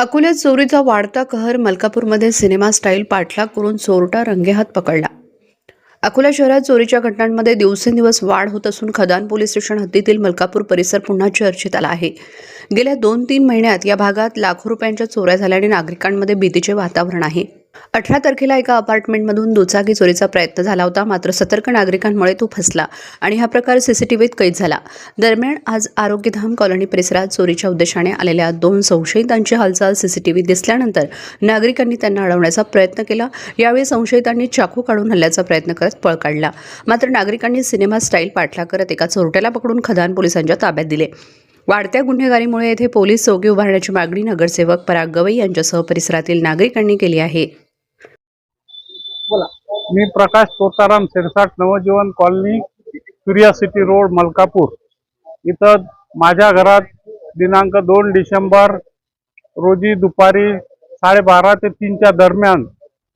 अकोल्यात चोरीचा वाढता कहर. मलकापूरमध्ये सिनेमा स्टाईल पाठलाग करून चोरटा रंगेहात पकडला. अकोला शहरात चोरीच्या घटनांमध्ये दिवसेंदिवस वाढ होत असून खदान पोलीस स्टेशन हद्दीतील मलकापूर परिसर पुन्हा चर्चेत आला आहे. गेल्या 2-3 महिन्यात या भागात लाखो रुपयांच्या चोऱ्या झाल्याने नागरिकांमध्ये भीतीचे वातावरण आहे. 18 तारखेला एका अपार्टमेंटमधून दुचाकी चोरीचा प्रयत्न झाला होता, मात्र सतर्क नागरिकांमुळे तो फसला आणि हा प्रकार सीसीटीव्हीत कैद झाला. दरम्यान आज आरोग्यधाम कॉलनी परिसरात चोरीच्या उद्देशाने आलेल्या 2 संशयितांची हालचाल सीसीटीव्हीत दिसल्यानंतर नागरिकांनी त्यांना अडवण्याचा प्रयत्न केला. यावेळी संशयितांनी चाकू काढून हल्ल्याचा प्रयत्न करत पळ काढला. मात्र नागरिकांनी सिनेमा स्टाईल पाठलाग करत एका चोरट्याला पकडून खदान पोलिसांच्या ताब्यात दिले. वाढत्या गुन्हेगारीमुळे येथे पोलीस चौकी उभारण्याची मागणी नगरसेवक पराग गवई यांच्यासह परिसरातील नागरिकांनी केली आहे. मी प्रकाश तोताराम सिरसाट नवजीवन कॉलनी क्युरियोसिटी रोड मलकापूर इथं माझ्या घरात दिनांक 2 डिसेंबर रोजी दुपारी 12:30 ते 3च्या दरम्यान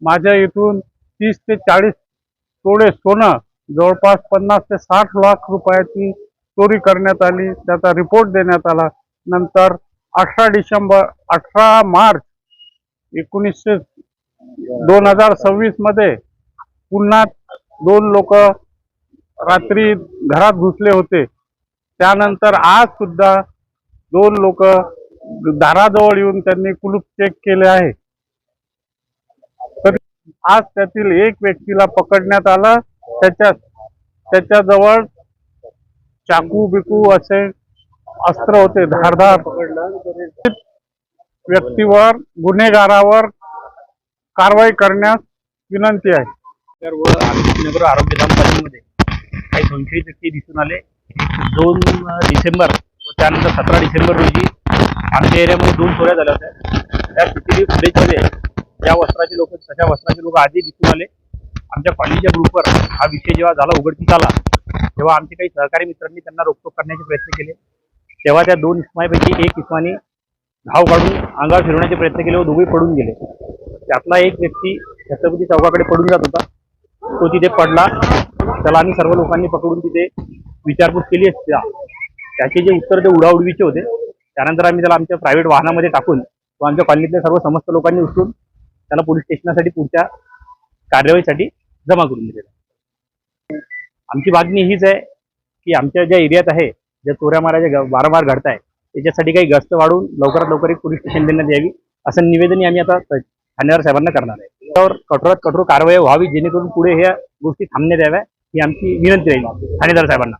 माझ्या इथून 30 ते 40 तोळे सोनं जवळपास 50 ते 60 लाख रुपयाची चोरी करण्यात आली. त्याचा रिपोर्ट देण्यात आला. नंतर 18 मार्च 2026 मध्ये पुन्हा 2 लोक रात्री घरात घुसले होते. त्यानंतर आज सुद्धा 2 लोक दाराजवळ येऊन त्यांनी कुलूप चेक केले आहे. तर आज त्यातील एक व्यक्तीला पकडण्यात आलं. त्याच्याजवळ चाकू बिकू असे अस्त्र होते धारदार. व्यक्तीवर गुन्हेगारावर कारवाई करण्यास विनंती आहे. नगर आरोग्यधाम कॉलनीमध्ये काही संशयित व्यक्ती दिसून आले. 2 डिसेंबर व त्यानंतर 17 डिसेंबर रोजी आमच्या एरियामध्ये 2 चोऱ्या झाल्या होत्या. त्या सीसीटीव्ही फुटेजमध्ये ज्या वस्त्राचे लोक तशा वस्त्राचे लोक आधी दिसून आले. आमच्या कॉलनीच्या ग्रुपवर हा विषय जेव्हा झाला उघडकीस आला तेव्हा आमचे काही सहकारी मित्रांनी त्यांना रोखटोक करण्याचे प्रयत्न केले. तेव्हा त्या 2 इसमापैकी एक इसमाने धाव काढून अंगावर फिरवण्याचे प्रयत्न केले व दोघे पडून गेले. त्यातला एक व्यक्ती छत्रपती चौकाकडे पडून जात होता. तो तिथे पडला. त्याला आम्ही सर्व लोकांनी पकडून तिथे विचारपूस केली असता. त्याचे जे उत्तर ते उडाउडवीचे होते. त्यानंतर आम्ही त्याला आमच्या प्रायव्हेट वाहनामध्ये टाकून व आमच्या कॉलनीतल्या सर्व समस्त लोकांनी उचलून त्याला पोलीस स्टेशनसाठी पुढच्या कार्यवाहीसाठी जमा करून दिलेला. आमची मागणी हीच आहे की आमच्या ज्या एरियात आहे ज्या चोऱ्या माऱ्या वारंवार घडत आहे त्याच्यासाठी काही गस्त वाढवून लवकरात लवकर एक पोलीस स्टेशन देण्यात यावी असं निवेदन आम्ही आता ठाणेदार साहेबांना करणार आहे. त्यावर कठोरात कठोर कारवाई व्हावी जेणेकरून पुढे ह्या गोष्टी थांबण्यात याव्या ही आमची विनंती राहील ठाणेदार साहेबांना.